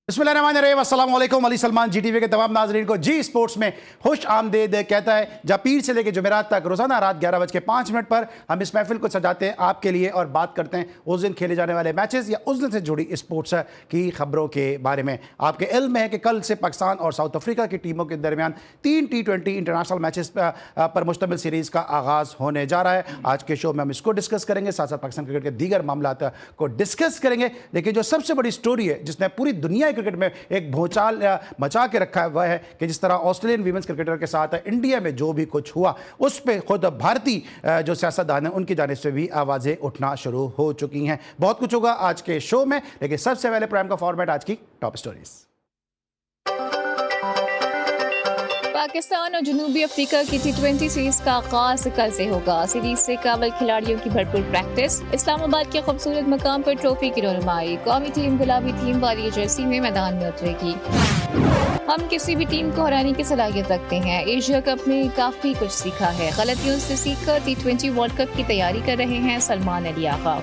बिस्मिल्लाहिर्रहमानिर्रहीम, अस्सलाम वालेकुम। अली सलमान जीटीवी के तमाम नाजरीन को जी स्पोर्ट्स में खुश आमदीद कहता है। जब पीर से लेकर जुमेरात तक रोजाना रात 11:05 पर हम इस महफिल को सजाते हैं आपके लिए और बात करते हैं उस दिन खेले जाने वाले मैचेस या उस दिन से जुड़ी स्पोर्ट्स की खबरों के बारे में। आपके इल्म में है कि कल से पाकिस्तान और साउथ अफ्रीका की टीमों के दरमियान 3 T20 इंटरनेशनल मैचेस पर मुश्तमिल सीरीज़ का आगाज़ होने जा रहा है। आज के शो में हम इसको डिस्कस करेंगे, साथ साथ पाकिस्तान क्रिकेट के दीगर मामलात को डिस्कस करेंगे। लेकिन जो सबसे बड़ी स्टोरी है जिसने पूरी दुनिया क्रिकेट में एक भूचाल मचा के रखा है वह है कि जिस तरह ऑस्ट्रेलियन वीमेंस क्रिकेटर के साथ इंडिया में जो भी कुछ हुआ उस पर खुद भारतीय जो सियासतदान हैं उनकी जानिब से भी आवाज़ें उठना शुरू हो चुकी हैं। बहुत कुछ होगा आज के शो में, लेकिन सबसे पहले प्रोग्राम का फॉर्मेट आज की टॉप स्टोरीज। पाकिस्तान और जनूबी अफ्रीका की T20 सीरीज का आगाज कल से होगा। सीरीज से काबिल खिलाड़ियों की भरपूर प्रैक्टिस, इस्लामाबाद के खूबसूरत मकाम पर ट्रॉफी की रोनुमाई, कौमी टीम गुलाबी थीम वाली जर्सी में मैदान में उतरेगी। हम किसी भी टीम को हराने की सलाहियत रखते हैं। एशिया कप में काफी कुछ सीखा है, गलतियों से सीखकर T20 वर्ल्ड कप की तैयारी कर रहे हैं सलमान अली आगा।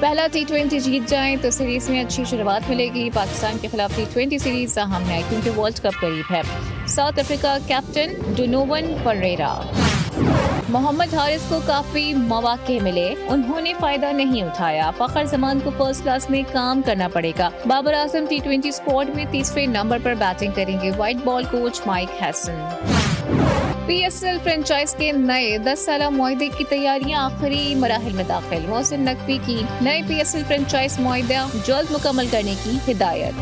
पहला T20 जीत जाएं तो सीरीज में अच्छी शुरुआत मिलेगी। पाकिस्तान के खिलाफ T20 सीरीज अहम है क्योंकि वर्ल्ड कप करीब है। South Africa captain Donovan Pereira. Mohammad Haris को काफी मौके मिले, उन्होंने फायदा नहीं उठाया। फखर जमान को फर्स्ट क्लास में काम करना पड़ेगा। बाबर आजम T20 स्क्वाड में तीसरे नंबर पर बैटिंग करेंगे। White ball coach mic Hesson. PSL franchise के नए 10 साला मुआहदे की तैयारियां आखिरी मराहिल में दाखिल। मोहसिन नकवी की नए PSL फ्रेंचाइज मुआहदा जल्द मुकम्मल करने की हिदायत।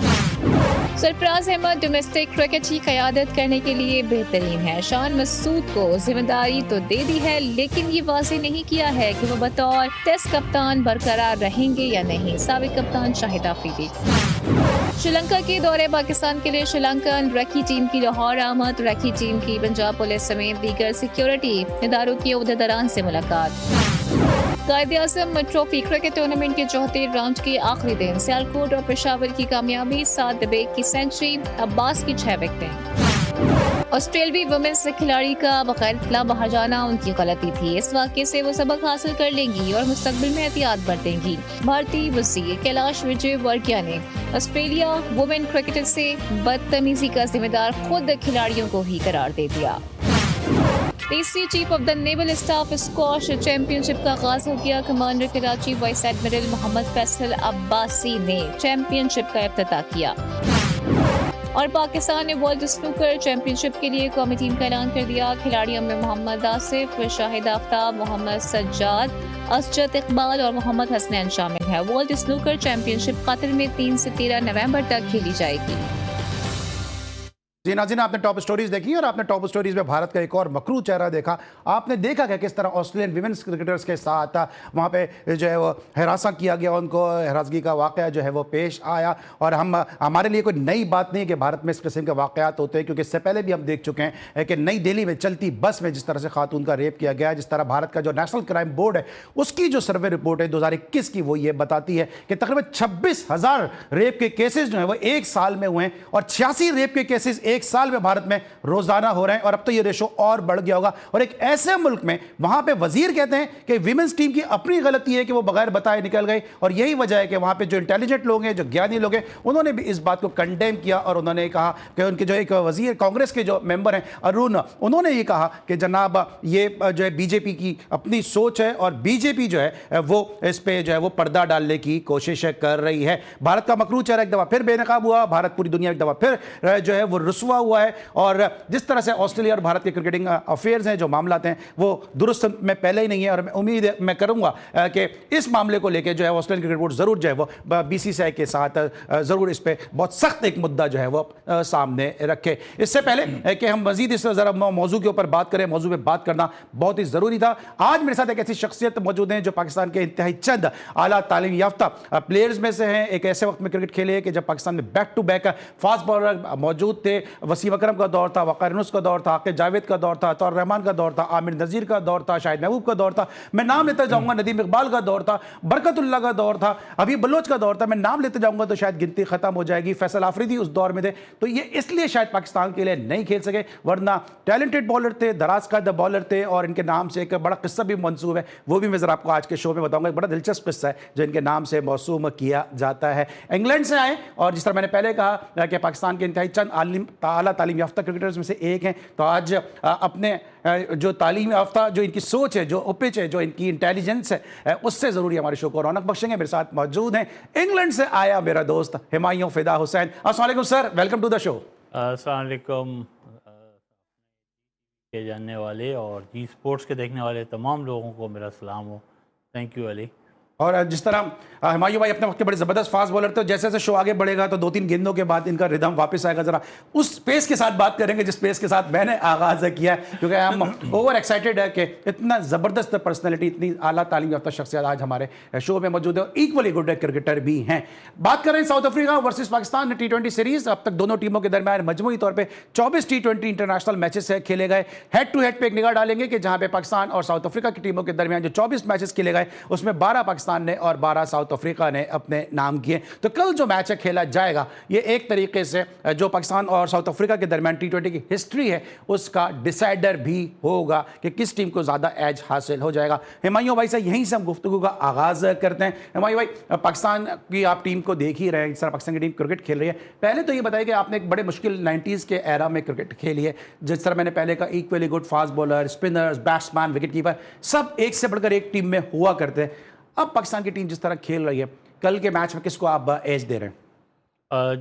सरफराज अहमद डोमेस्टिक क्रिकेट की क़यादत करने के लिए बेहतरीन है। शान मसूद को जिम्मेदारी तो दे दी है, लेकिन ये वाज़ेह नहीं किया है कि वो बतौर टेस्ट कप्तान बरकरार रहेंगे या नहीं। साबिक कप्तान शाहिद आफरीदी। श्रीलंका के दौरे पाकिस्तान के लिए श्रीलंकन रखी टीम की लाहौर आमद। रखी टीम की पंजाब पुलिस समेत दीगर सिक्योरिटी इदारों के ओहदेदारान से मुलाकात। कायद-ए-आज़म ट्रॉफी क्रिकेट टूर्नामेंट के चौथे राउंड के आखिरी दिन सियालकोट और पेशावर की कामयाबी, 7 बेग की सेंचुरी, अब्बास की 6 विकेटें। ऑस्ट्रेलियाई वुमेन्स खिलाड़ी का बगैर इत्तला बाहर जाना उनकी गलती थी। इस वाक़े से वो सबक हासिल कर लेंगी और मुस्तकबिल में एहतियात बरतेंगी। भारतीय वज़ीर कैलाश विजयवर्गीय ने ऑस्ट्रेलिया वुमेन क्रिकेटर से बदतमीजी का जिम्मेदार खुद खिलाड़ियों को ही करार दे दिया। तीसरी chief of the naval staff squash championship का आगाज हो गया। Commander Karachi vice admiral Mohammad Faisal Abbasi ने चैंपियनशिप का इफ्तिताह किया। और पाकिस्तान ने वर्ल्ड स्नूकर चैंपियनशिप के लिए कौमी टीम का ऐलान कर दिया। खिलाड़ियों में मोहम्मद आसिफ, शाहिद आफ्ताब, मोहम्मद सज्जाद, असजद इकबाल और मोहम्मद हसनैन शामिल है। वर्ल्ड स्नूकर चैंपियनशिप कतर में 3 से 13 नवंबर तक खेली जाएगी। जी नाज़रीन, आपने टॉप स्टोरीज देखी और आपने टॉप स्टोरीज में भारत का एक और मकरू चेहरा देखा। आपने देखा कि किस तरह ऑस्ट्रेलियन विमेंस क्रिकेटर्स के साथ वहाँ पे जो है वो हरासा किया गया, उनको हरासगी का वाक़या जो है वो पेश आया। और हमारे लिए कोई नई बात नहीं है कि भारत में इस किस्म के वाक़यात होते हैं, क्योंकि इससे पहले भी हम देख चुके हैं कि नई दिल्ली में चलती बस में जिस तरह से खातून का रेप किया गया, जिस तरह भारत का जो नेशनल क्राइम बोर्ड है उसकी जो सर्वे रिपोर्ट है 2021 की, वो ये बताती है कि तकरीबन 26,000 रेप के केसेस जो है वो एक साल में हुए हैं और 86 रेप के केसेस एक साल में भारत में रोजाना हो रहे हैं। और अब तो ये रेशो और बढ़ गया होगा। और एक ऐसे मुल्क में वहां पे वजीर कहते हैं कि विमेंस टीम की अपनी गलती है कि वो बगैर बताए निकल गए, और यही वजह है कि वहां पे जो इंटेलिजेंट लोग हैं, जो ज्ञानी लोग हैं, उन्होंने भी इस बात को कंडेम किया। और उन्होंने कहा कि उनके जो एक वजीर कांग्रेस के जो मेंबर हैं अरुण, उन्होंने ये कहा कि जनाब ये जो है बीजेपी की अपनी सोच है और बीजेपी जो है वो इस पे जो है वो पर्दा डालने की कोशिश कर रही है। भारत का मकरू चेहरा एक दफा फिर बेनकाब हुआ। भारत पूरी दुनिया एक दफा फिर जो है वो रुसवा हुआ है। और जिस तरह से ऑस्ट्रेलिया और भारत के क्रिकेटिंग अफेयर्स हैं, जो मामलात हैं, वो दुरुस्त में पहले ही नहीं है। और मैं उम्मीद है, मैं करूंगा कि इस मामले को लेकर जो है ऑस्ट्रेलियन क्रिकेट बोर्ड जरूर जो है वो BCCI के साथ जरूर इस पे बहुत सख्त एक मुद्दा जो है वो सामने रखे। इससे पहले कि हम मजीद इस जरा मौजू के ऊपर बात करें, मौजू पे बात करना बहुत ही जरूरी था। आज मेरे साथ एक ऐसी शख्सियत मौजूद हैं जो पाकिस्तान के इंतहाई चंद आला तालीम याफ्ता प्लेयर्स में से हैं। एक ऐसे वक्त में क्रिकेट खेले कि जब पाकिस्तान में back to back fast bowler मौजूद थे, वसीम अकरम का दौर था, वक़ार यूनुस का दौर था, आकिब जावेद का दौर था, अताउर रहमान का दौर था, आमिर नज़ीर का दौर था, शाहिद महबूब का दौर था, मैं नाम लेता जाऊँगा, नदीम इकबाल का दौर था, बरकतुल्लाह का दौर था, अभी बलोच का दौर था, मैं नाम लेते जाऊँगा तो शायद गिनती ख़त्म हो जाएगी। फैसल आफरीदी उस दौर में थे, तो ये इसलिए शायद पाकिस्तान के लिए नहीं खेल सके, वरना टैलेंटेड बॉलर थे, दराज का बॉलर थे, और इनके नाम से एक बड़ा किस्सा भी मंसूब है, वो भी मैं ज़रा आपको आज के शो में बताऊंगा। एक बड़ा दिलचस्प किस्सा है जो इनके नाम से मौसूम किया जाता है। इंग्लैंड से आए, और जिस तरह मैंने पहले कहा कि पाकिस्तान के इंतहाई चंद आला तालीम याफ्ता क्रिकेटर्स में से एक हैं, तो आज अपने जो तालीम याफ्ता, जो इनकी सोच है, जो ओपिच है, जो इनकी इंटेलिजेंस है, उससे ज़रूरी हमारे शो को रौनक बख्शेंगे। मेरे साथ मौजूद हैं इंग्लैंड से आया मेरा दोस्त हुमायूं फिदा हुसैन। अस्सलाम वालेकुम sir, welcome to the show. अस्सलाम वालेकुम के जानने वाले और जी स्पोर्ट्स के देखने वाले तमाम लोगों को मेरा सलाम हो। Thank you Ali. और जिस तरह हुमायूं भाई अपने वक्त के बड़े ज़बरदस्त फास्ट बॉलर थे, जैसे जैसे शो आगे बढ़ेगा तो 2-3 गेंदों के बाद इनका रिदम वापस आएगा। ज़रा उस पेस के साथ बात करेंगे जिस पेस के साथ मैंने आगाज़ किया है, क्योंकि हम ओवर एक्साइटेड है कि इतना ज़बरदस्त पर्सनैलिटी, इतनी आला तालीम याफ्ता शख्सियत आज हमारे शो में मौजूद है, और इक्वली गुड क्रिकेटर भी हैं। बात कर रहे हैं south Africa versus Pakistan T20 series. अब तक दोनों टीमों के दरमियान मजमूई तौर पर 24 T20 इंटरनेशनल मैचेस खेले गए। हेड टू हेड पर एक निगाह डालेंगे कि जहाँ पे पाकिस्तान और साउथ अफ्रीका की टीमों के दरमियान जो 24 मैचेस खेले गए, उसमें 12 पाकिस्तान ने और 12 साउथ अफ्रीका ने अपने नाम किए। तो कल जो मैच है खेला जाएगा, ये एक तरीके से जो पाकिस्तान और साउथ अफ्रीका के दरमियान T20 की हिस्ट्री है उसका डिसाइडर भी होगा कि किस टीम को ज़्यादा एज हासिल हो जाएगा। हुमायूं भाई से यहीं से हम गुफ्तगू का आगाज़ करते हैं। हुमायूं भाई, पाकिस्तान की आप टीम को देख ही रहे हैं, जिस तरह पाकिस्तान की टीम क्रिकेट खेल रही है। पहले तो ये बताइए कि आपने एक बड़े मुश्किल 90s के एरा में क्रिकेट खेली है, जिस तरह मैंने पहले कहा, equally good fast bowler, spinners, batsman, wicket keeper, सब एक से बढ़कर एक टीम में हुआ करते हैं। अब पाकिस्तान की टीम जिस तरह खेल रही है, कल के मैच में किसको आप एज दे रहे हैं?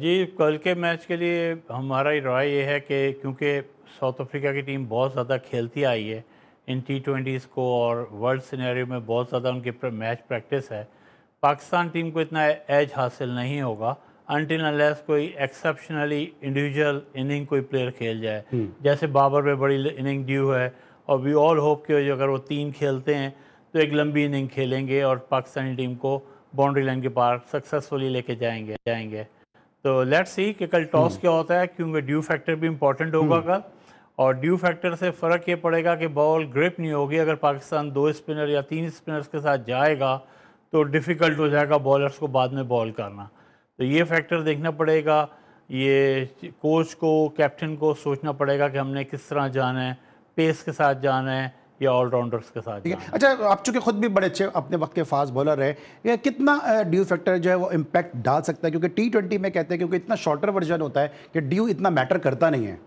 जी कल के मैच के लिए हमारा राय ये है कि क्योंकि साउथ अफ्रीका की टीम बहुत ज़्यादा खेलती आई है इन T20s को, और वर्ल्ड सिनेरियो में बहुत ज़्यादा उनके मैच प्रैक्टिस है, पाकिस्तान टीम को इतना एज हासिल नहीं होगा अनटिल अनलेस कोई एक्सेप्शनली इंडिविजुअल इनिंग कोई प्लेयर खेल जाए। जैसे बाबर पे बड़ी इनिंग ड्यू है, और वी ऑल होप कि अगर वो 3 खेलते हैं तो एक लंबी इनिंग खेलेंगे और पाकिस्तानी टीम को बाउंड्री लाइन के पार सक्सेसफुली लेके जाएंगे। तो लेट्स सी कि कल टॉस क्या होता है, क्योंकि ड्यू फैक्टर भी इंपॉर्टेंट होगा कल, और ड्यू फैक्टर से फ़र्क ये पड़ेगा कि बॉल ग्रिप नहीं होगी। अगर पाकिस्तान 2 स्पिनर या 3 स्पिनर्स के साथ जाएगा तो डिफ़िकल्ट हो जाएगा बॉलर्स को बाद में बॉल करना। तो ये फैक्टर देखना पड़ेगा, ये कोच को, कैप्टन को सोचना पड़ेगा कि हमने किस तरह जाना है, पेस के साथ जाना है या ऑलराउंडर्स के साथ जाना है। अच्छा, आप चूंकि खुद भी बड़े अच्छे अपने वक्त के फास्ट बॉलर रहे, ये कितना ड्यू फैक्टर जो है वो इम्पैक्ट डाल सकता है? क्योंकि T20 में कहते हैं क्योंकि इतना शॉर्टर वर्जन होता है कि ड्यू इतना मैटर करता नहीं है।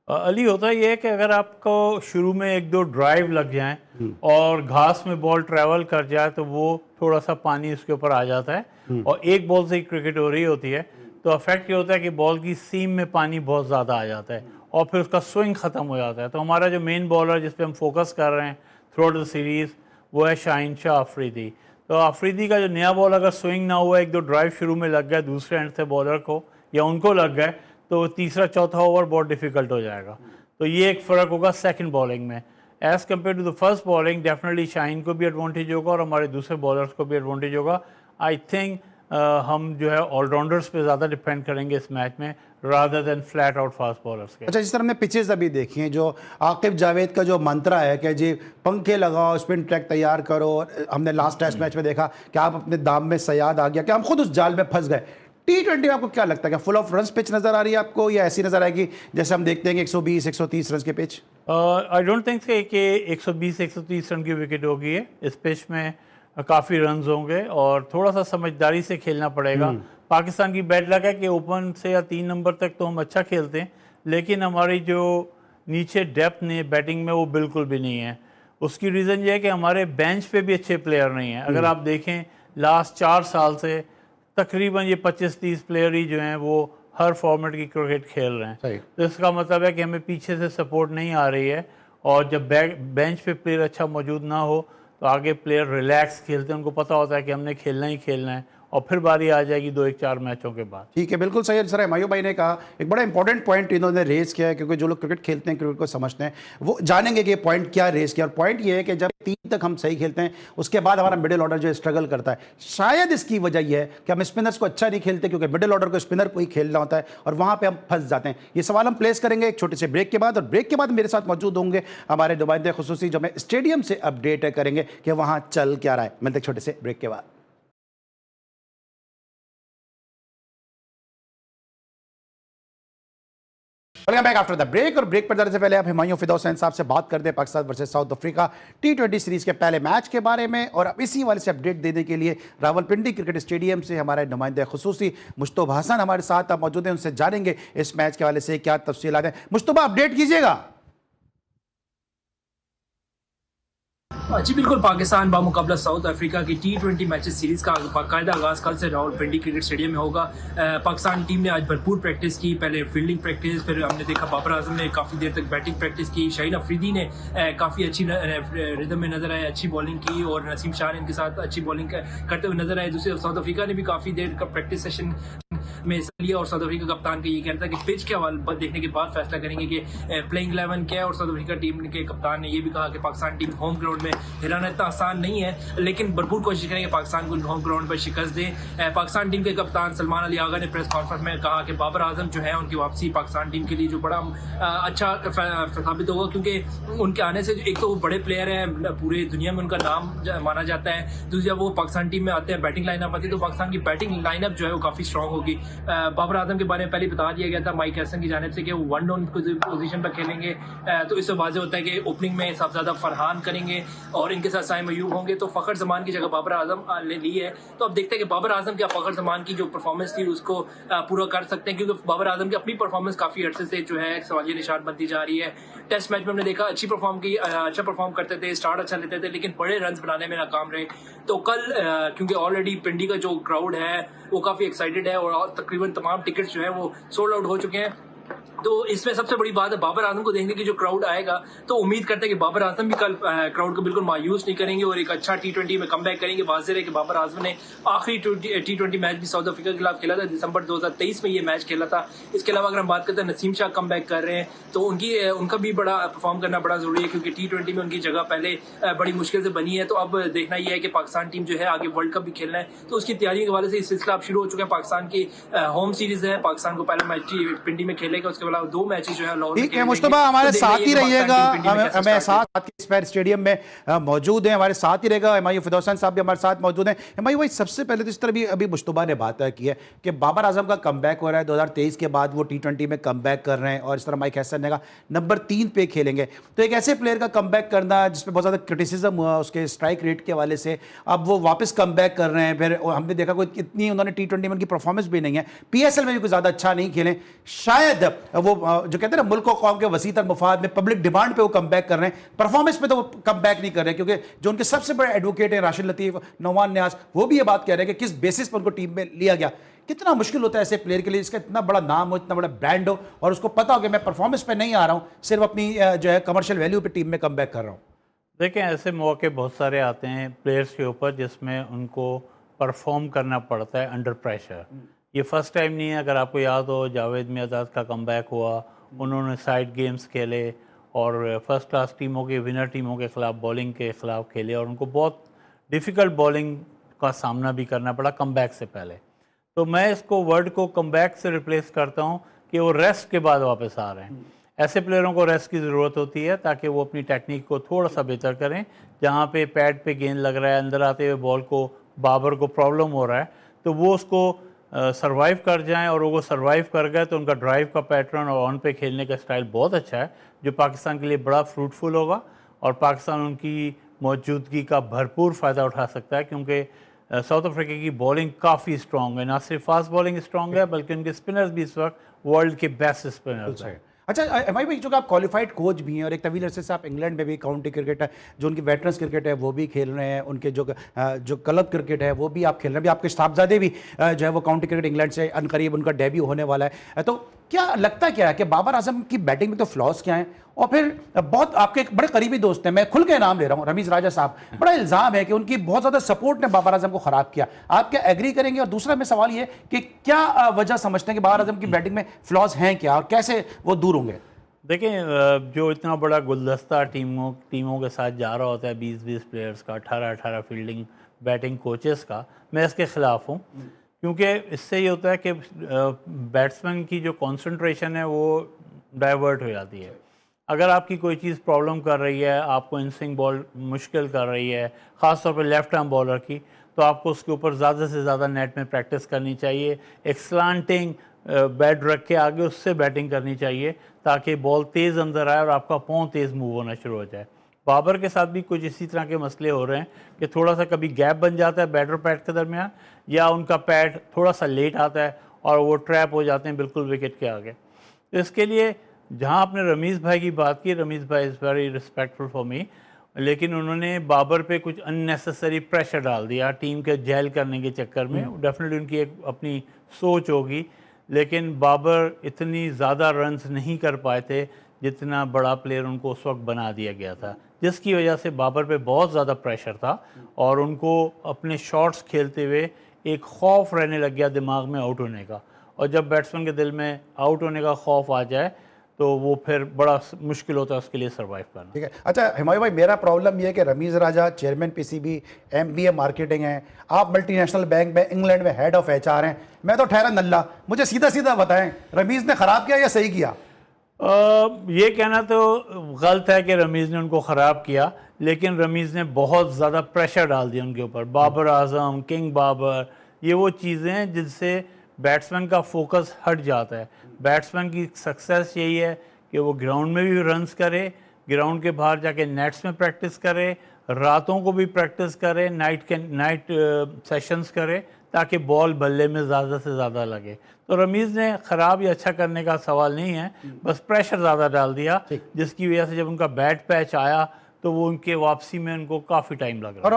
अली, होता ये है कि अगर आपको शुरू में 1-2 ड्राइव लग जाएं और घास में बॉल ट्रैवल कर जाए तो वो थोड़ा सा पानी उसके ऊपर आ जाता है, और एक बॉल से ही क्रिकेट हो रही होती है, तो अफेक्ट ये होता है कि बॉल की सीम में पानी बहुत ज़्यादा आ जाता है और फिर उसका स्विंग ख़त्म हो जाता है। तो हमारा जो मेन बॉलर जिस पे हम फोकस कर रहे हैं थ्रू आउट द सीरीज़, वो है शाहीन शाह अफरीदी। तो अफरीदी का जो नया बॉल अगर स्विंग ना हुआ, 1-2 ड्राइव शुरू में लग गया दूसरे एंड से बॉलर को या उनको लग गए, तो तीसरा चौथा ओवर बहुत डिफ़िकल्ट हो जाएगा। तो ये एक फ़र्क होगा सेकंड बॉलिंग में as compared to the first bowling. Definitely Shaheen को भी एडवांटेज होगा और हमारे दूसरे बॉलर्स को भी एडवांटेज होगा। आई थिंक हम जो है ऑलराउंडर्स पे ज़्यादा डिपेंड करेंगे इस मैच में rather than flat out fast bowlers के। अच्छा, जिस तरह हमने पिचेस अभी देखी हैं, जो आकिब जावेद का जो मंत्रा है कि जी पंखे लगाओ, स्पिन ट्रैक तैयार करो, हमने लास्ट टेस्ट मैच में देखा कि आप अपने दाम में सयाद आ गया कि हम खुद उस जाल में फंस गए। T20 में आपको क्या लगता है, क्या फुल ऑफ रन पिच नजर आ रही है आपको, या ऐसी नजर आएगी जैसे हम देखते हैं कि 120-130 रन के पिच? आई डोंट थिंक कि 120-130 रन की विकेट होगी है इस पिच में। काफ़ी रन्स होंगे और थोड़ा सा समझदारी से खेलना पड़ेगा। पाकिस्तान की बैड लक है कि ओपन से या 3 नंबर तक तो हम अच्छा खेलते हैं, लेकिन हमारी जो नीचे डेप्थ नहीं बैटिंग में वो बिल्कुल भी नहीं है। उसकी रीज़न ये है कि हमारे बेंच पे भी अच्छे प्लेयर नहीं हैं। अगर आप देखें लास्ट 4 साल से तकरीबन ये 25-30 प्लेयर ही जो हैं वो हर फॉर्मेट की क्रिकेट खेल रहे हैं। तो इसका मतलब है कि हमें पीछे से सपोर्ट नहीं आ रही है, और जब बेंच पे प्लेयर अच्छा मौजूद ना हो तो आगे प्लेयर रिलैक्स खेलते हैं, उनको पता होता है कि हमने खेलना ही खेलना है और फिर बारी आ जाएगी 2-1-4 मैचों के बाद। ठीक है, बिल्कुल सही सर। मायू भाई ने कहा एक बड़ा इंपॉर्टेंट पॉइंट इन्होंने रेज किया है, क्योंकि जो लोग क्रिकेट खेलते हैं, क्रिकेट को समझते हैं, वो जानेंगे कि ये पॉइंट क्या रेज किया। और पॉइंट ये है कि जब 3 तक हम सही खेलते हैं, उसके बाद हमारा मिडिल ऑर्डर जो स्ट्रगल करता है। शायद इसकी वजह यह है कि हम स्पिनर्स को अच्छा नहीं खेलते, क्योंकि मिडिल ऑर्डर को स्पिनर को ही खेलना होता है और वहां पर हम फंस जाते हैं। ये सवाल हम प्लेस करेंगे एक छोटे से ब्रेक के बाद, और ब्रेक के बाद मेरे साथ मौजूद होंगे हमारे नुमाइंदे खुसूसी, जो हमें स्टेडियम से अपडेट करेंगे कि वहां चल क्या रहा है। मिलते हैं छोटे से ब्रेक के बाद। Welcome back after the break. और ब्रेक पर जाने से पहले आप हुमायूं फिरदौस साहब से बात करते हैं Pakistan versus south Africa T20 series के पहले मैच के बारे में। और अब इसी वाले से अपडेट देने के लिए रावलपिंडी क्रिकेट स्टेडियम से हमारे नुमाइंदे खुसूसी मुश्तबा हसन हमारे साथ अब मौजूद हैं। उनसे जानेंगे इस मैच के हवाले से क्या तफसीलात हैं। मुश्तबा, अपडेट कीजिएगा। जी बिल्कुल, पाकिस्तान बामुकाबला साउथ अफ्रीका की T20 मैचेस सीरीज का बाकायदा आगाज कल से रावलपिंडी क्रिकेट स्टेडियम में होगा। पाकिस्तान टीम ने आज भरपूर प्रैक्टिस की, पहले फील्डिंग प्रैक्टिस, फिर हमने देखा बाबर आजम ने काफ़ी देर तक बैटिंग प्रैक्टिस की, शाहीन अफरीदी ने काफ़ी अच्छी रिदम में नजर आए, अच्छी बॉलिंग की, और नसीम शाह ने इनके साथ अच्छी बॉलिंग करते हुए नजर आए। दूसरे साउथ अफ्रीका ने भी काफ़ी देर का प्रैक्टिस सेशन में हिस्सा लिया, और साउथ अफ्रीका कप्तान का ये कहता है कि पिच के हवाले देखने के बाद फैसला करेंगे कि प्लेइंग 11 क्या है। और साउथ अफ्रीका टीम के कप्तान ने ये भी कहा कि पाकिस्तान टीम होम ग्राउंड में हिराना इतना आसान नहीं है, लेकिन भरपूर कोशिश करेंगे पाकिस्तान को होम ग्राउंड पर शिकस्त दे। पाकिस्तान टीम के कप्तान सलमान अली आगा ने प्रेस कॉन्फ्रेंस में कहा कि बाबर आजम जो है उनकी वापसी पाकिस्तान टीम के लिए जो बड़ा अच्छा साबित होगा, क्योंकि उनके आने से एक तो वो बड़े प्लेयर हैं, पूरे दुनिया में उनका नाम माना जाता है। दूसरा वो पाकिस्तान टीम में आते हैं, बैटिंग लाइनअप आती है, तो पाकिस्तान की बैटिंग लाइनअप जो है वो काफी स्ट्रॉन्ग होगी। बाबर आजम के बारे में पहले बता दिया गया था माइक हैसन की जानिब से कि वो 1 डाउन पोजीशन पर खेलेंगे, तो इससे वाज़ेह होता है कि ओपनिंग में सबसे ज्यादा फरहान करेंगे और इनके साथ साइम अयूब होंगे। तो फखर जमान की जगह बाबर आजम ने ली है, तो अब देखते हैं कि बाबर आजम क्या फखर जमान की जो परफॉर्मेंस थी उसको पूरा कर सकते हैं, क्योंकि बाबर आजम की अपनी परफॉर्मेंस काफी अर्से से जो है सवालिया निशान बनती जा रही है। टेस्ट मैच में हमने देखा अच्छा परफॉर्म करते थे, स्टार्ट अच्छा लेते थे, लेकिन बड़े रन बनाने में नाकाम रहे। तो कल क्योंकि ऑलरेडी पिंडी का जो क्राउड है वो काफी एक्साइटेड है और तकरीबन तमाम टिकट्स जो है वो सोल्ड आउट हो चुके हैं, तो इसमें सबसे बड़ी बात है बाबर आजम को देखने की जो क्राउड आएगा, तो उम्मीद करते हैं कि बाबर आजम भी कल क्राउड को बिल्कुल मायूस नहीं करेंगे और एक अच्छा T20 में कमबैक करेंगे। वाज़ेह है कि बाबर आजम ने आखिरी T20 मैच भी साउथ अफ्रीका के खिलाफ खेला था, दिसंबर 2023 में ये मैच खेला था। इसके अलावा अगर हम बात करते हैं नसीम शाह कमबैक कर रहे हैं, तो उनका भी बड़ा परफॉर्म करना बड़ा जरूरी है, क्योंकि T20 में उनकी जगह पहले बड़ी मुश्किल से बनी है। तो अब देखना यह है कि पाकिस्तान टीम जो है आगे वर्ल्ड कप भी खेलना है, तो उसकी तैयारी के हवाले से इस सिलसिला अब शुरू हो चुका है। पाकिस्तान की होम सीरीज है, पाकिस्तान को पहला मैच पिंडी में खेलेगा, उसके अलावा 2 मैचेस जो है लाहौर में। ठीक है मुश्तबा, हमारे साथ ही रहिएगा, हमें साथ स्पेयर स्टेडियम में मौजूद हैं, हमारे साथ ही रहेगा। हुमायूं फिरदौस साहब भी हमारे साथ मौजूद हैं। हुमायूं भाई, सबसे पहले तो इस तरह भी अभी मुश्तबा ने बात की है कि बाबर आजम का कमबैक हो रहा है, 2023 के बाद वो T20 में कमबैक कर रहे हैं, और इस तरह माइक हैसन ने कहा नंबर 3 पे खेलेंगे। तो एक ऐसे प्लेयर का कमबैक करना जिसपे बहुत ज़्यादा क्रिटिसिज्म हुआ उसके स्ट्राइक रेट के हवाले से, अब वो वापस कमबैक कर रहे हैं। फिर हमने देखा कोई इतनी उन्होंने T20 में उनकी परफॉर्मेंस भी नहीं है, PSL में भी कोई ज़्यादा अच्छा नहीं खेले। शायद वो जो कहते हैं ना मुल्क और कौम के वसीतर मुफाद में पब्लिक डिमांड पे वो कम बैक कर रहे हैं, परफॉर्मेंस पे तो वो कम बैक नहीं कर रहे, क्योंकि जो उनके सबसे बड़े एडवोकेट हैं राशिद लतीफ, नौमान न्याज, वो भी ये बात कह रहे हैं कि किस बेसिस पर उनको टीम में लिया गया। कितना मुश्किल होता है ऐसे प्लेयर के लिए जिसका इतना बड़ा नाम हो, इतना बड़ा ब्रांड हो, और उसको पता हो कि मैं परफॉर्मेंस पे नहीं आ रहा हूँ, सिर्फ अपनी जो है कमर्शियल वैल्यू पे टीम में कम बैक कर रहा हूँ। देखें, ऐसे मौके बहुत सारे आते हैं प्लेयर्स के ऊपर जिसमें उनको परफॉर्म करना पड़ता है अंडर प्रेशर। ये फर्स्ट टाइम नहीं है। अगर आपको याद हो, जावेद मियादाद का कमबैक हुआ, उन्होंने साइड गेम्स खेले और फर्स्ट क्लास टीमों के विनर टीमों के खिलाफ बॉलिंग के खिलाफ खेले, और उनको बहुत डिफ़िकल्ट बॉलिंग का सामना भी करना पड़ा कमबैक से पहले। तो मैं इसको वर्ड को कमबैक से रिप्लेस करता हूँ कि वो रेस्ट के बाद वापस आ रहे हैं। ऐसे प्लेयरों को रेस्ट की ज़रूरत होती है ताकि वो अपनी टेक्निक को थोड़ा सा बेहतर करें। जहाँ पे पैड पे गेंद लग रहा है, अंदर आते हुए बॉल को बाबर को प्रॉब्लम हो रहा है, तो वो उसको सरवाइव कर जाएं, और वो सरवाइव कर गए तो उनका ड्राइव का पैटर्न और ऑन पे खेलने का स्टाइल बहुत अच्छा है, जो पाकिस्तान के लिए बड़ा फ्रूटफुल होगा, और पाकिस्तान उनकी मौजूदगी का भरपूर फ़ायदा उठा सकता है, क्योंकि साउथ अफ्रीका की बॉलिंग काफ़ी स्ट्रॉन्ग है। ना सिर्फ फास्ट बॉलिंग स्ट्रॉन्ग है, बल्कि उनके स्पिनर्स भी इस वक्त वर्ल्ड के बेस्ट स्पिनर्स हैं। अच्छा एमआई भाई, जो आप क्वालिफाइड कोच भी हैं और एक तवील अरसे से आप इंग्लैंड में भी काउंटी क्रिकेट है, जो उनकी वेटरन्स क्रिकेट है वो भी खेल रहे हैं, उनके जो क्लब क्रिकेट है वो भी आप खेल रहे हैं, भी आपके साहबजादे भी जो है वो काउंटी क्रिकेट इंग्लैंड से अनकरीब उनका डेब्यू होने वाला है। तो क्या लगता क्या है कि बाबर आजम की बैटिंग में तो फ्लॉज क्या हैं, और फिर बहुत आपके एक बड़े करीबी दोस्त हैं, मैं खुल के नाम ले रहा हूं, रमीज राजा साहब, बड़ा इल्जाम है कि उनकी बहुत ज्यादा सपोर्ट ने बाबर आजम को खराब किया। आप क्या एग्री करेंगे? और दूसरा मैं सवाल ये कि क्या वजह समझते हैं कि बाबर आजम की बैटिंग में फ्लॉज हैं क्या, और कैसे वो दूर होंगे? देखें, जो इतना बड़ा गुलदस्ता टीमों के साथ जा रहा होता है, 20-20 प्लेयर्स का, 18-18 फील्डिंग बैटिंग कोचेस का, मैं इसके ख़िलाफ़ हूँ। क्योंकि इससे ये होता है कि बैट्समैन की जो कंसंट्रेशन है वो डाइवर्ट हो जाती है। अगर आपकी कोई चीज़ प्रॉब्लम कर रही है, आपको इन स्विंग बॉल मुश्किल कर रही है, ख़ास तौर पे लेफ़्ट आर्म बॉलर की, तो आपको उसके ऊपर ज़्यादा से ज़्यादा नेट में प्रैक्टिस करनी चाहिए। एक स्लांटिंग बैट रख के आगे उससे बैटिंग करनी चाहिए ताकि बॉल तेज़ अंदर आए और आपका पाँव तेज़ मूव होना शुरू हो जाए। बाबर के साथ भी कुछ इसी तरह के मसले हो रहे हैं कि थोड़ा सा कभी गैप बन जाता है बैटर पैड के दरमियान, या उनका पैड थोड़ा सा लेट आता है और वो ट्रैप हो जाते हैं बिल्कुल विकेट के आगे। तो इसके लिए जहां आपने रमीज़ भाई की बात की, रमीज़ भाई is very respectful for me, लेकिन उन्होंने बाबर पे कुछ अननेसेसरी प्रेशर डाल दिया टीम के जेल करने के चक्कर में। डेफिनेटली उनकी एक अपनी सोच होगी, लेकिन बाबर इतनी ज़्यादा रन्स नहीं कर पाए थे जितना बड़ा प्लेयर उनको उस वक्त बना दिया गया था, जिसकी वजह से बाबर पे बहुत ज़्यादा प्रेशर था और उनको अपने शॉट्स खेलते हुए एक खौफ रहने लग गया दिमाग में आउट होने का। और जब बैट्समैन के दिल में आउट होने का खौफ आ जाए तो वो फिर बड़ा मुश्किल होता है उसके लिए सर्वाइव करना। ठीक है। अच्छा हिमायू भाई, मेरा प्रॉब्लम ये है कि रमीज़ राजा चेयरमैन पीसीबी, MBA मार्केटिंग हैं, आप मल्टीनेशनल बैंक में इंग्लैंड में हेड ऑफ HR हैं, मैं तो ठहरा नल्ला। मुझे सीधा सीधा बताएं, रमीज़ ने ख़राब किया या सही किया? ये कहना तो गलत है कि रमीज़ ने उनको ख़राब किया, लेकिन रमीज़ ने बहुत ज़्यादा प्रेशर डाल दिया उनके ऊपर। बाबर आजम, किंग बाबर, ये वो चीज़ें हैं जिनसे बैट्समैन का फोकस हट जाता है। बैट्समैन की सक्सेस यही है कि वो ग्राउंड में भी रन्स करे, ग्राउंड के बाहर जाके नेट्स में प्रैक्टिस करे, रातों को भी प्रैक्टिस करे, नाइट सेशंस करे, ताकि बॉल बल्ले में ज़्यादा से ज़्यादा लगे। तो रमीज़ ने ख़राब या अच्छा करने का सवाल नहीं है, बस प्रेशर ज़्यादा डाल दिया, जिसकी वजह से जब उनका बैट पैच आया तो वो उनके वापसी में उनको काफ़ी टाइम लग रहा है। और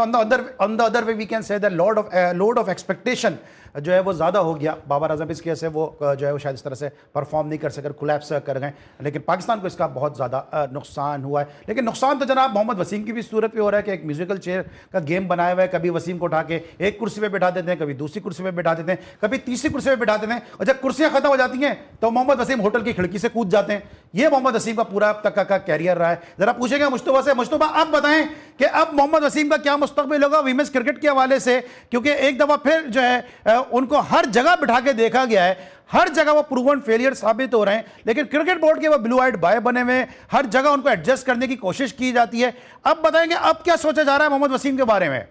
on the other way we can say that load of expectation जो है वो ज़्यादा हो गया बाबर आजम, इसकी वजह से वो जो है वो शायद इस तरह से परफॉर्म नहीं कर सके, कोलैप्स कर गए, लेकिन पाकिस्तान को इसका बहुत ज़्यादा नुकसान हुआ है। लेकिन नुकसान तो जनाब मोहम्मद वसीम की भी सूरत पे हो रहा है कि एक म्यूजिकल चेयर का गेम बनाया हुआ है, कभी वसीम को उठा के एक कुर्सी पे बैठा देते हैं, कभी दूसरी कुर्सी पे बैठा देते हैं, कभी तीसरी कुर्सी पे बैठा देते हैं, और जब कुर्सियाँ खत्म हो जाती हैं तो मोहम्मद वसीम होटल की खिड़की से कूद जाते हैं। ये मोहम्मद वसीम का पूरा अब तक का कैरियर रहा है। जरा पूछेंगे मुश्तबा से, मुश्तबा आप बताएं कि अब मोहम्मद वसीम का क्या मुस्तकबिल होगा वीमेंस क्रिकेट के हवाले से, क्योंकि एक दफ़ा फिर जो है उनको हर जगह बिठा के देखा गया है, हर जगह वो प्रूवन फेलियर साबित हो रहे हैं, लेकिन क्रिकेट बोर्ड के वो ब्लू आइड बाय बने हुए, हर जगह उनको एडजस्ट करने की कोशिश की जाती है। अब बताएंगे अब क्या सोचा जा रहा है मोहम्मद वसीम के बारे में?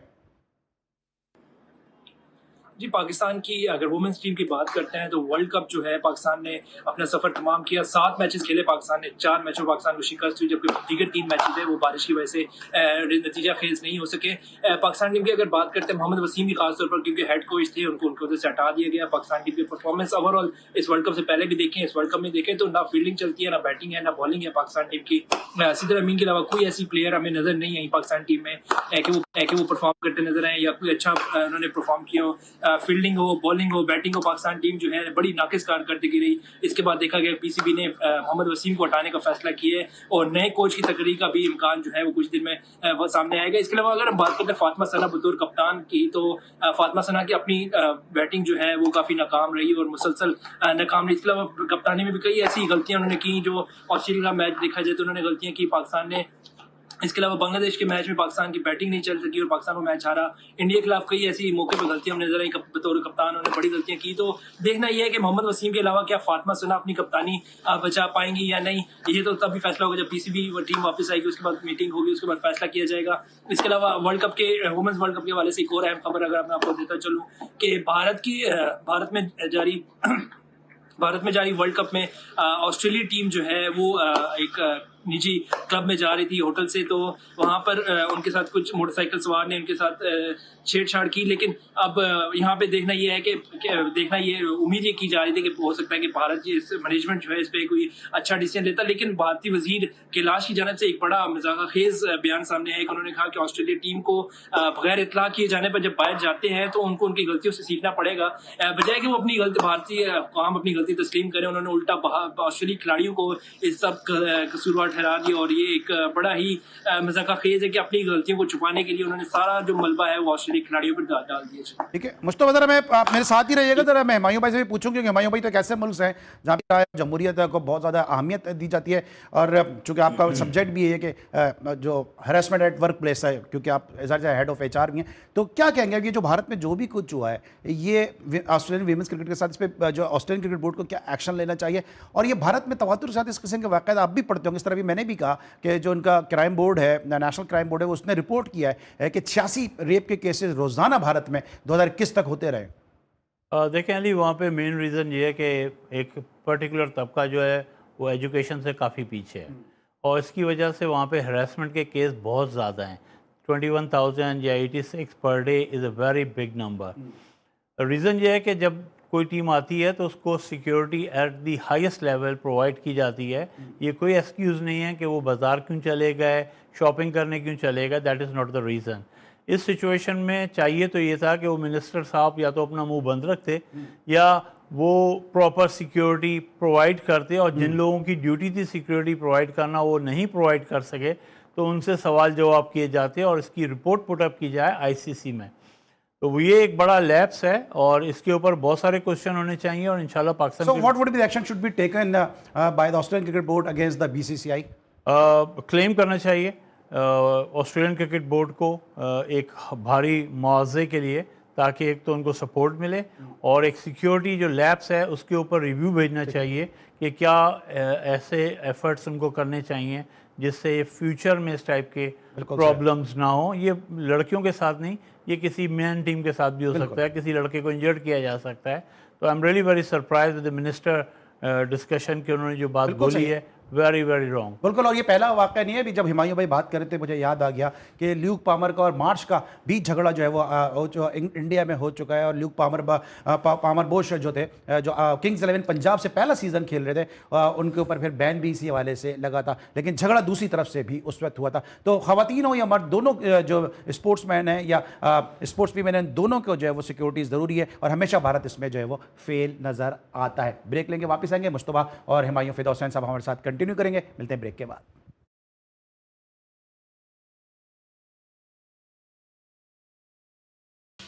जी, पाकिस्तान की अगर वुमेन्स टीम की बात करते हैं तो वर्ल्ड कप जो है पाकिस्तान ने अपना सफर तमाम किया। 7 मैचेस खेले पाकिस्तान ने, 4 मैचों में पाकिस्तान को शिकस्त हुई, जबकि दीगर 3 मैचेस है वो बारिश की वजह से नतीजा खेज नहीं हो सके। पाकिस्तान टीम की अगर बात करते हैं मोहम्मद वसीम की खासतौर पर, क्योंकि हेड कोच थे, उनको उधर से हटा दिया गया। पाकिस्तान टीम की परफॉर्मेंस ओवरऑल इस वर्ल्ड कप से पहले भी देखें, इस वर्ल्ड कप में देखें तो ना फील्डिंग चलती है, ना बैटिंग है, ना बॉलिंग है पाकिस्तान टीम की। सिद्दीक अमीन के अलावा कोई ऐसी प्लेयर हमें नजर नहीं आई पाकिस्तान टीम में कि वो परफॉर्म करते नजर आए या कोई अच्छा उन्होंने परफॉर्म किया हो। फील्डिंग हो, बॉलिंग हो, बैटिंग हो, पाकिस्तान टीम जो है बड़ी नाकिस कारकर्दगी रही। इसके बाद देखा गया पीसीबी ने मोहम्मद वसीम को हटाने का फैसला किया है और नए कोच की तकरीर का भी इम्कान जो है वो कुछ दिन में वो सामने आएगा। इसके अलावा अगर हम बात करते हैं फातिमा सना बतौर कप्तान की, तो फातिमा सना की अपनी बैटिंग जो है वो काफी नाकाम रही और मुसलसल नाकाम रही। इसके अलावा कप्तानी में भी कई ऐसी गलतियां उन्होंने की, जो ऑस्ट्रेलिया का मैच देखा जाए तो उन्होंने गलतियां की पाकिस्तान ने। इसके अलावा बांग्लादेश के मैच में पाकिस्तान की बैटिंग नहीं चल सकी और पाकिस्तान को मैच हारा। इंडिया के खिलाफ कई ऐसी मौके पर गलतियां हमें नजर आई, बतौर कप्तान उन्होंने बड़ी गलतियां की। तो देखना यह है कि मोहम्मद वसीम के अलावा क्या फातिमा सना अपनी कप्तानी बचा पाएंगी या नहीं, ये तो तभी फैसला होगा जब पीसीबी टीम वापस आएगी, उसके बाद मीटिंग होगी, उसके बाद फैसला किया जाएगा। इसके अलावा वर्ल्ड कप के वुमेन्स वर्ल्ड कप के हवाले से एक और अहम खबर अगर मैं आपको देता चलूँ कि भारत में जारी वर्ल्ड कप में ऑस्ट्रेलिया टीम जो है वो एक निजी क्लब में जा रही थी होटल से, तो वहां पर उनके साथ कुछ मोटरसाइकिल सवार ने उनके साथ छेड़छाड़ की। लेकिन अब यहाँ पे देखना ये है कि उम्मीद ये की जा रही थी कि हो सकता है कि भारत इस मैनेजमेंट जो है इस पे कोई अच्छा डिसीजन लेता, लेकिन भारतीय वजीर कैलाश की जानब से एक बड़ा मजाकखेज बयान सामने आया। उन्होंने कहा कि ऑस्ट्रेलिया टीम को बगैर इतला किए जाने पर जब बाहर जाते हैं तो उनको उनकी गलतियों से सीखना पड़ेगा, बजाय कि वो अपनी गलती भारतीय कौम अपनी गलती तस्लीम करें। उन्होंने उल्टा ऑस्ट्रेलियाई खिलाड़ियों को इस सब कसूरवार ठहरा दिया और ये एक बड़ा ही मजाकखेज है कि अपनी गलतियों को छुपाने के लिए उन्होंने सारा जो मलबा है वो ऑस्ट्रेलियाई खिलाड़ियों पर डाल दिया। ठीक है मुश्तबा, जरा मैं आप मेरे साथ ही रहिएगा, जरा मैं हुमायूं भाई से भी पूछूं, क्योंकि हुमायूं भाई तो एक ऐसे मुल्क हैं जहाँ पर जमहूरियत को बहुत ज़्यादा अहमियत दी जाती है, और चूँकि आपका सब्जेक्ट भी है कि जो हरासमेंट एट वर्क प्लेस है, क्योंकि आप हेड ऑफ HR भी हैं, तो क्या कहेंगे कि जो भारत में जो भी कुछ हुआ है ये ऑस्ट्रेलियन वीमेंस क्रिकेट के साथ, इस पर जो ऑस्ट्रेलियन क्रिकेट बोर्ड को क्या एक्शन लेना चाहिए? और ये भारत में तवातुर के साथ इस किस्म के वाक़यात आप भी पढ़ते होंगे, इस तरह भी मैंने भी कहा कि जो उनका क्राइम बोर्ड है, नेशनल क्राइम बोर्ड है, उसने रिपोर्ट किया है कि 86 रेप के केसेस रोज़ाना भारत में 2021 तक होते रहे। देखें अली, वहाँ पे मेन रीज़न ये है कि एक पर्टिकुलर तबका जो है वो एजुकेशन से काफ़ी पीछे है, और इसकी वजह से वहाँ पे हरासमेंट के केस बहुत ज़्यादा हैं। 21,000 या 86 per day is a very big number. Reason ये है कि जब कोई टीम आती है तो उसको security at the highest level provide की जाती है। ये कोई एक्सक्यूज़ नहीं है कि वो बाज़ार क्यों चले गए, शॉपिंग करने क्यों चले गए, that is not the reason. इस सिचुएशन में चाहिए तो ये था कि वो मिनिस्टर साहब या तो अपना मुंह बंद रखते या वो प्रॉपर सिक्योरिटी प्रोवाइड करते, और जिन लोगों की ड्यूटी थी सिक्योरिटी प्रोवाइड करना वो नहीं प्रोवाइड कर सके तो उनसे सवाल जवाब किए जाते और इसकी रिपोर्ट पुटअप की जाए ICC में। तो ये एक बड़ा लैप्स है और इसके ऊपर बहुत सारे क्वेश्चन होने चाहिए, और इंशाल्लाह Pakistan So what would be the action should be taken by the Australian Cricket Board against the BCCI? Claim करना चाहिए ऑस्ट्रेलियन क्रिकेट बोर्ड को एक भारी मुआवजे के लिए, ताकि एक तो उनको सपोर्ट मिले और एक सिक्योरिटी जो लैब्स है उसके ऊपर रिव्यू भेजना चाहिए कि क्या ऐसे एफर्ट्स उनको करने चाहिए जिससे ये फ्यूचर में इस टाइप के प्रॉब्लम्स ना हो। ये लड़कियों के साथ नहीं, ये किसी मैन टीम के साथ भी हो सकता है, किसी लड़के को इंजर्ड किया जा सकता है। तो I am really very surprise with the minister discussion की उन्होंने जो बात बोली है, वेरी वेरी रॉन्ग। बिल्कुल, और ये पहला वाक़या नहीं है। अभी जब हुमायूं भाई बात कर रहे थे मुझे याद आ गया कि ल्यूक पामर का और मार्श का बीच झगड़ा जो है वो जो इंडिया में हो चुका है, और ल्यूक पामर बोश जो थे, जो किंग्स 11 पंजाब से पहला सीज़न खेल रहे थे, उनके ऊपर फिर बैन भी इसी हवाले से लगा था, लेकिन झगड़ा दूसरी तरफ से भी उस वक्त हुआ था। तो ख़वातीन हो या मर्द, दोनों जो स्पोर्ट्समैन हैं या स्पोर्ट्स वीमेन हैं, दोनों को जो है वो सिक्योरिटी ज़रूरी है, और हमेशा भारत इसमें जो है वो फेल नज़र आता है। ब्रेक लेंगे, वापस आएंगे, मुस्तफा और हुमायूं फिदा हुसैन साहब हमारे साथ कंटिन्यू करेंगे। मिलते हैं ब्रेक के बाद।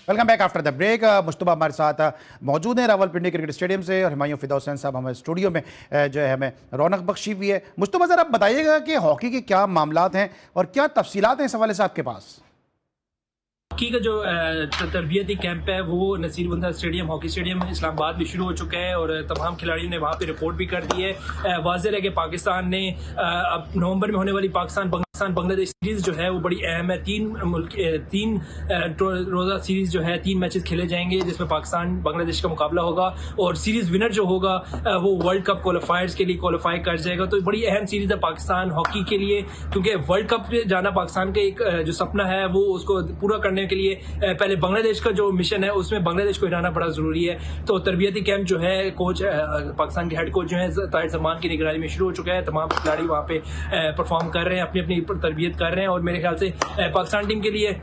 Welcome back after the break. Mustafa हमारे साथ मौजूद हैं रावलपिंडी क्रिकेट स्टेडियम से, और हुमायूं फिदा हुसैन साहब हमारे स्टूडियो में जो है हमें रौनक बख्शी भी है। मुस्तफा ज़रा आप बताइएगा कि हॉकी के क्या मामलात हैं और क्या तफसीलात हैं इस हवाले से आपके पास? हॉकी का जो तरबियती कैंप है वो Naseeruddin stadium, hockey stadium Islamabad में शुरू हो चुका है, और तमाम खिलाड़ियों ने वहाँ पे रिपोर्ट भी कर दी है। वाज़ेह है कि पाकिस्तान ने अब नवंबर में होने वाली पाकिस्तान बांग्लादेश सीरीज जो है वो बड़ी अहम है। तीन रोज़ा सीरीज जो है 3 मैचेस खेले जाएंगे, जिसमें पाकिस्तान बांग्लादेश का मुकाबला होगा, और सीरीज विनर जो होगा वो वर्ल्ड कप क्वालिफायर्स के लिए क्वालिफाई कर जाएगा। तो बड़ी अहम सीरीज है पाकिस्तान हॉकी के लिए, क्योंकि वर्ल्ड कप जाना पाकिस्तान का एक जो सपना है वो उसको पूरा करने के लिए पहले बांग्लादेश का जो मिशन है उसमें बांग्लादेश को हराना बड़ा जरूरी है। तो तरबियती कैंप जो है कोच पाकिस्तान के हेड कोच जो है ताहिर जमान की निगरानी में शुरू हो चुका है। तमाम खिलाड़ी वहाँ पे परफॉर्म कर रहे हैं, अपनी अपनी तरबियत कर रहे हैं, और मेरे ख्याल से पाकिस्तान टीम के लिए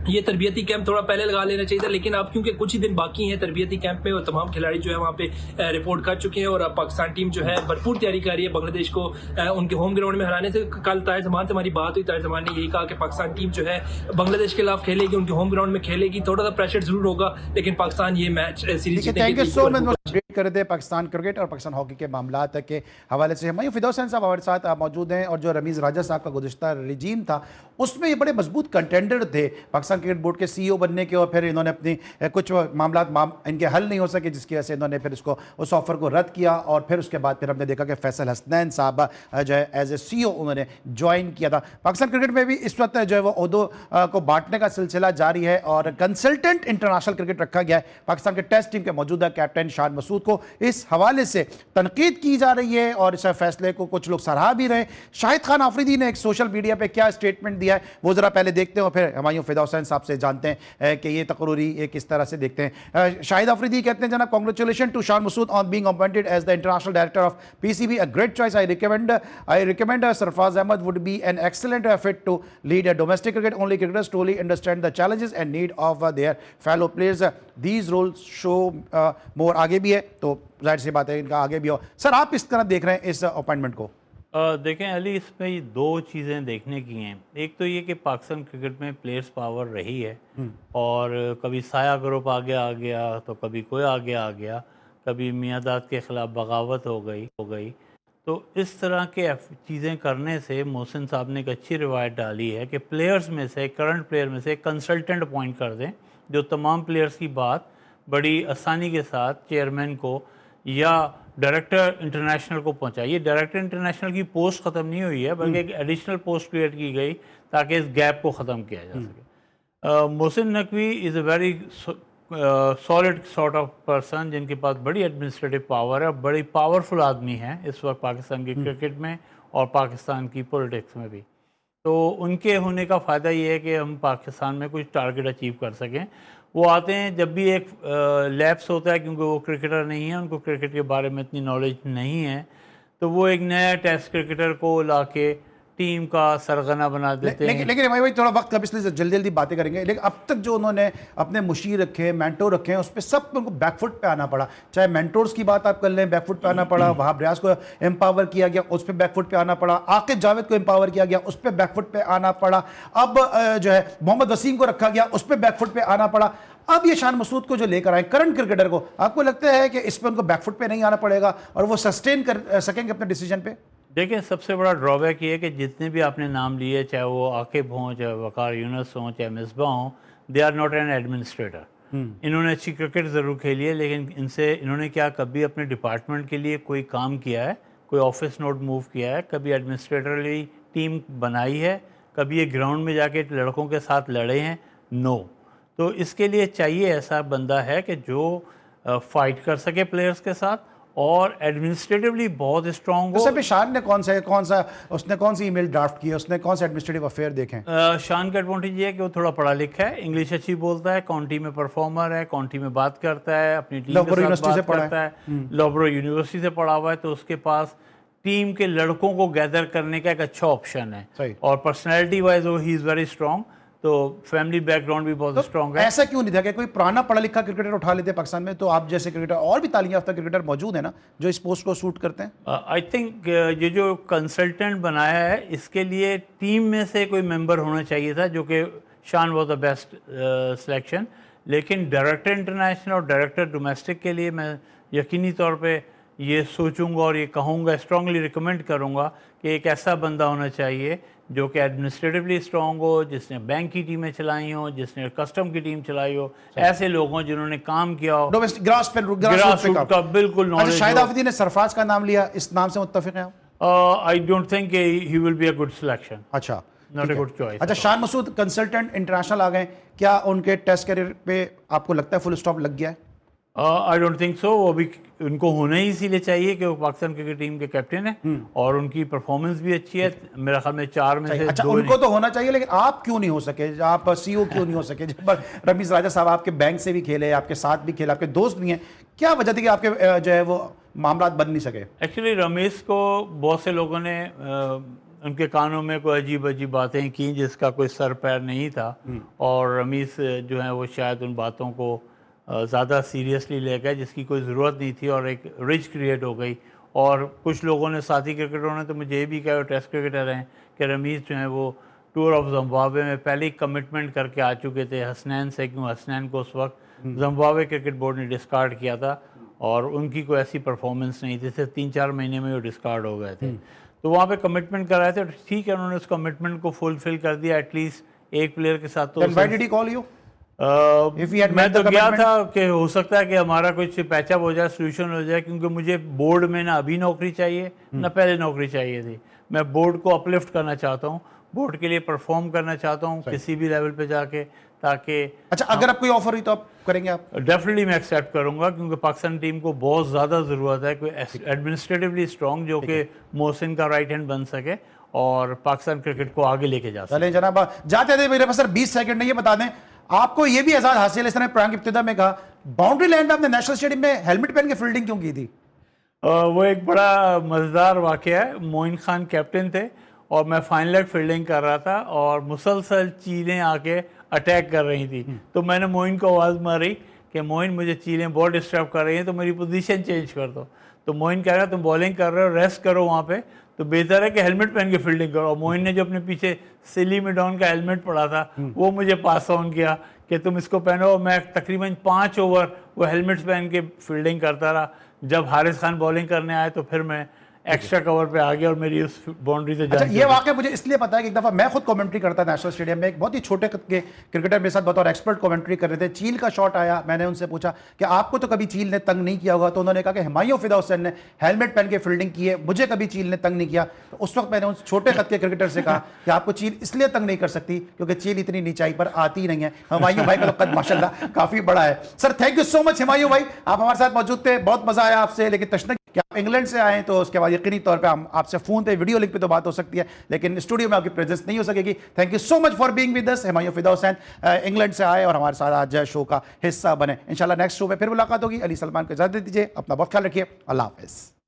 ये तरबियती कैंप थोड़ा पहले लगा लेना चाहिए था, लेकिन अब क्योंकि कुछ ही दिन बाकी हैं तरबियती कैंप में, और तमाम खिलाड़ी जो है वहाँ पे रिपोर्ट कर चुके हैं, और अब पाकिस्तान टीम जो है भरपूर तैयारी कर रही है बांग्लादेश को उनके होम ग्राउंड में हराने से। कल ताहिर जमान से हमारी बात हुई, ताहिर जमान ने यही कहा कि पाकिस्तान टीम जो है बांग्लादेश के खिलाफ खेलेगी, उनके होम ग्राउंड में खेलेगी, थोड़ा सा प्रेशर जरूर होगा, लेकिन पाकिस्तान ये match series thank you so much update कर रहे थे पाकिस्तान क्रिकेट और पाकिस्तान हॉकी के मामलात के हवाले से। हुमायूं फिदा हुसैन साहब हमारे साथ मौजूद हैं, और जो रमीज़ राजा साहब का गुज़िश्ता रिजीम था उसमें ये बड़े मजबूत कंटेंडर थे पाकिस्तान क्रिकेट बोर्ड के CEO बनने के, और फिर इन्होंने अपनी कुछ मामलात इनके हल नहीं हो सके, जिसकी वजह से इन्होंने फिर इसको उस ऑफर को रद्द किया, और फिर उसके बाद फिर हमने देखा कि फैसल हसनैन साहब जो है एज ए CEO उन्होंने ज्वाइन किया था। पाकिस्तान क्रिकेट में भी इस वक्त जो है वो ओहदों को बांटने का सिलसिला जारी है, और कंसल्टेंट इंटरनेशनल क्रिकेट रखा गया है पाकिस्तान के टेस्ट टीम के मौजूदा कैप्टन शान मसूद को। उनको इस हवाले से तनकीद की जा रही है और इस फैसले को कुछ लोग सराहा भी रहे। शाहिद खान आफरीदी ने एक सोशल मीडिया पे क्या स्टेटमेंट दिया है वो ज़रा पहले देखते हैं और फिर हमायूं फिदा हुसैन साहब से जानते हैं कि ये तकरूरी ये किस तरह से देखते हैं। शाहिद आफरीदी कहते हैं, जनाब, congratulation to Shan Masood on being appointed as the international director of PCB, a great choice. I recommend Sarfaraz Ahmed would be an excellent fit to lead a domestic cricket. Only cricketers truly understand the challenges and need of their fellow players. These roles show more। आगे भी है तो जाहिर सी बात है इनका आगे भी हो। सर, आप इस तरह देख रहे हैं इस अपॉइंटमेंट को? देखें अली, इसमें ये दो चीज़ें देखने की हैं। एक तो ये कि पाकिस्तान क्रिकेट में प्लेयर्स पावर रही है और कभी साया ग्रुप आगे आ गया तो कभी कोई आगे आ गया, कभी मियाँदाद के ख़िलाफ़ बगावत हो गई। तो इस तरह के चीज़ें करने से मोहसिन साहब ने एक अच्छी रिवायत डाली है कि प्लेयर्स में से, करंट प्लेयर में से कंसल्टेंट अपॉइंट कर दें जो तमाम प्लेयर्स की बात बड़ी आसानी के साथ चेयरमैन को या डायरेक्टर इंटरनेशनल को पहुंचाए। ये डायरेक्टर इंटरनेशनल की पोस्ट ख़त्म नहीं हुई है बल्कि एक एडिशनल पोस्ट क्रिएट की गई ताकि इस गैप को ख़त्म किया जा सके। Mohsin Naqvi is a very solid sort of person जिनके पास बड़ी एडमिनिस्ट्रेटिव पावर है और बड़ी पावरफुल आदमी हैं इस वक्त पाकिस्तान की क्रिकेट में और पाकिस्तान की पॉलिटिक्स में भी। तो उनके होने का फ़ायदा ये है कि हम पाकिस्तान में कुछ टारगेट अचीव कर सकें। वो आते हैं जब भी एक लैप्स होता है क्योंकि वो क्रिकेटर नहीं है, उनको क्रिकेट के बारे में इतनी नॉलेज नहीं है, तो वो एक नया टेस्ट क्रिकेटर को ला के टीम का सरगना बना देते हैं। लेकिन भाई थोड़ा वक्त अब इसलिए जल्दी जल्दी बातें करेंगे। लेकिन अब तक जो उन्होंने अपने मुशीर रखे, मेंटोर रखे हैं, उस पर सब उनको बैकफुट पे आना पड़ा। चाहे मेंटोर्स की बात आप कर लें, बैकफुट पे आना पड़ा। वहाब रियाज को एम्पावर किया गया, उस पर बैकफुट पे आना पड़ा। आकिब जावेद को एम्पावर किया गया, उस पर बैकफुट पे आना पड़ा। अब जो है मोहम्मद वसीम को रखा गया, उस पर बैकफुट पे आना पड़ा। अब ये शान मसूद को जो लेकर आए करंट क्रिकेटर को, आपको लगता है कि इस पर उनको बैकफुट पे नहीं आना पड़ेगा और वो सस्टेन कर सकेंगे अपने डिसीजन पे? देखिए, सबसे बड़ा ड्रॉबैक ये है कि जितने भी आपने नाम लिए, चाहे वो आकिब हों, चाहे वकार यूनुस हों, चाहे मिसबा हों, they are not an administrator. इन्होंने अच्छी क्रिकेट ज़रूर खेली है लेकिन इन्होंने क्या कभी अपने डिपार्टमेंट के लिए कोई काम किया है, कोई ऑफिस नोट मूव किया है, कभी एडमिनिस्ट्रेटरली टीम बनाई है, कभी ये ग्राउंड में जाके लड़कों के साथ लड़े हैं? नो। तो इसके लिए चाहिए ऐसा बंदा है कि जो फाइट कर सके प्लेयर्स के साथ और एडमिनिस्ट्रेटिवली बहुत स्ट्रॉन्ग हो। तो शान ने कौन सी ईमेल ड्राफ्ट की, उसने कौन सा एडमिनिस्ट्रेटिव अफेयर देखे? शान का एडवांटेज ये है कि वो थोड़ा पढ़ा लिखा है, इंग्लिश अच्छी बोलता है, काउंटी में परफॉर्मर है, काउंटी में बात करता है, अपनी टीम के साथ बात करता है, लॉबरो यूनिवर्सिटी से पढ़ा हुआ है, तो उसके पास टीम के लड़कों को गैदर करने का एक अच्छा ऑप्शन है और पर्सनैलिटी वाइज वो ही इज़ वेरी स्ट्रॉन्ग। तो फैमिली बैकग्राउंड भी बहुत स्ट्रॉन्ग है। ऐसा क्यों नहीं था कि कोई पुराना पढ़ा लिखा क्रिकेटर उठा लेते पाकिस्तान में? तो आप जैसे क्रिकेटर और भी तालीम याफ्ता क्रिकेटर मौजूद है ना जो इस पोस्ट को सूट करते हैं। आई थिंक ये जो कंसल्टेंट बनाया है इसके लिए टीम में से कोई मेंबर होना चाहिए था, जो कि शान वॉज द बेस्ट सिलेक्शन। लेकिन डायरेक्टर इंटरनेशनल और डायरेक्टर डोमेस्टिक के लिए मैं यकीनी तौर पे ये सोचूंगा और ये कहूँगा, स्ट्रांगली रिकमेंड करूँगा कि एक ऐसा बंदा होना चाहिए जो कि एडमिनिस्ट्रेटिवली स्ट्रॉन्ग हो, जिसने बैंक की टीमें चलाई हो, जिसने कस्टम की टीम चलाई हो, ऐसे लोग हों जिन्होंने काम किया हो, ग्रास का बिल्कुल नॉलेज। शाहिद आफरीदी ने सरफराज का नाम लिया, इस नाम से मुत्तफिक हैं आप? I don't think he will be a good selection. अच्छा, नॉट अ गुड चॉइस। अच्छा, शान मसूद कंसल्टेंट इंटरनेशनल आ गए, क्या उनके टेस्ट करियर पे आपको लगता है फुल स्टॉप लग गया है? I don't think so. वो अभी उनको होना ही इसीलिए चाहिए कि वो पाकिस्तान क्रिकेट टीम के कैप्टन है और उनकी परफॉर्मेंस भी अच्छी है। मेरा ख्याल में 4 में से 2। उनको तो होना चाहिए, लेकिन आप क्यों नहीं हो सके? आप सीईओ क्यों नहीं हो सके? जब रमीज राजा साहब आपके बैंक से भी खेले, आपके साथ भी खेले, आपके दोस्त भी हैं, क्या वजह थी कि आपके जो है वो मामला बन नहीं सके? एक्चुअली रमीज को बहुत से लोगों ने उनके कानों में कोई अजीब अजीब बातें की जिसका कोई सर पैर नहीं था और रमीज जो है वो शायद उन बातों को ज़्यादा सीरियसली ले गए जिसकी कोई ज़रूरत नहीं थी और एक रिच क्रिएट हो गई। और कुछ लोगों ने, साथी क्रिकेटरों ने तो मुझे ये भी कहा, वो टेस्ट क्रिकेटर हैं, कि रमीज़ जो है वो टूर ऑफ जिम्बाब्वे में पहले ही कमिटमेंट करके आ चुके थे हसनैन से, क्यों हसनैन को उस वक्त जिम्बाब्वे क्रिकेट बोर्ड ने डिस्कार्ड किया था और उनकी कोई ऐसी परफॉर्मेंस नहीं थी, सिर्फ 3-4 महीने में वो डिस्कार्ड हो गए थे। तो वहाँ पे कमिटमेंट कराए थे, ठीक है, उन्होंने उस कमिटमेंट को फुलफिल कर दिया एटलीस्ट एक प्लेयर के साथ। तो मैं तो गया था कि हो सकता है कि हमारा कुछ पैचअप हो जाए, सोल्यूशन हो जाए, क्योंकि मुझे बोर्ड में ना अभी नौकरी चाहिए ना पहले नौकरी चाहिए थी। मैं बोर्ड को अपलिफ्ट करना चाहता हूँ, बोर्ड के लिए परफॉर्म करना चाहता हूँ किसी भी लेवल पे जाके, ताकि अच्छा, अगर आप कोई ऑफर हुई तो आप करेंगे? आप डेफिनेटली मैं एक्सेप्ट करूंगा, क्योंकि पाकिस्तान टीम को बहुत ज़्यादा ज़रूरत है कोई एडमिनिस्ट्रेटिवली स्ट्रॉन्ग जो कि मोहसिन का राइट हैंड बन सके और पाकिस्तान क्रिकेट को आगे लेके जा सके। चलें जनाब, जाते थे मेरे पास सर 20 सेकंड नहीं, ये बता दें आपको ये भी एजाज हासिल है, इस तरह प्रैंक इब्तिदा में कहा बाउंड्री लाइन पे आपने नेशनल स्टेडियम में हेलमेट पहन के फील्डिंग क्यों की थी? वो एक बड़ा मज़ेदार वाक़या है। मोइन खान कैप्टन थे और मैं फाइनल लेग फील्डिंग कर रहा था और मुसलसल चीलें आके अटैक कर रही थी, तो मैंने मोइन को आवाज़ मारी कि मोइन मुझे चीलें बहुत डिस्टर्ब कर रही हैं, तो मेरी पोजीशन चेंज कर दो। तो मोइन कह रहा तुम बॉलिंग कर रहे हो, रेस्ट करो वहाँ पे, तो बेहतर है कि हेलमेट पहन के फील्डिंग करो। मोइन ने जो अपने पीछे सिली मिडॉन का हेलमेट पड़ा था वो मुझे पास ऑन किया कि तुम इसको पहनो। मैं तकरीबन 5 ओवर वो हेलमेट्स पहन के फील्डिंग करता रहा। जब हारिस खान बॉलिंग करने आए तो फिर मैं एक्स्ट्रा कवर पे आ गया और मेरी उस बाउंड्री से अच्छा, ये वाकया मुझे इसलिए पता है कि एक दफ़ा मैं खुद कमेंट्री करता नेशनल स्टेडियम में, एक बहुत ही छोटे कद के क्रिकेटर मेरे साथ बतौर एक्सपर्ट कमेंट्री कर रहे थे। चील का शॉट आया, मैंने उनसे पूछा कि आपको तो कभी चील ने तंग नहीं किया होगा, तो उन्होंने कहा कि हुमायूं फिदा हुसैन ने हेलमेट पहन के फील्डिंग की है, मुझे कभी चील ने तंग नहीं किया। तो उस वक्त मैंने उस छोटे कद के क्रिकेटर से कहा कि आपको चील इसलिए तंग नहीं कर सकती क्योंकि चील इतनी नीचाई पर आती नहीं है। हुमायूं भाई का तो कद माशाल्लाह काफ़ी बड़ा है। Sir thank you so much Humayun भाई, आप हमारे साथ मौजूद थे, बहुत मज़ा आया आपसे। लेकिन तशना कि आप इंग्लैंड से आए तो उसके बाद यकीनी तौर पे हम आपसे फ़ोन पे वीडियो लिंक पे तो बात हो सकती है, लेकिन स्टूडियो में आपकी प्रेजेंस नहीं हो सकेगी। Thank you so much for being with us. Humayun फिदा हुसैन इंग्लैंड से आए और हमारे साथ आज शो का हिस्सा बने। इंशाल्लाह नेक्स्ट शो में फिर मुलाकात होगी। अली सलमान को इजाज़त दीजिए, अपना बहुत ख्याल रखिए, अल्लाह हाफ़िज़।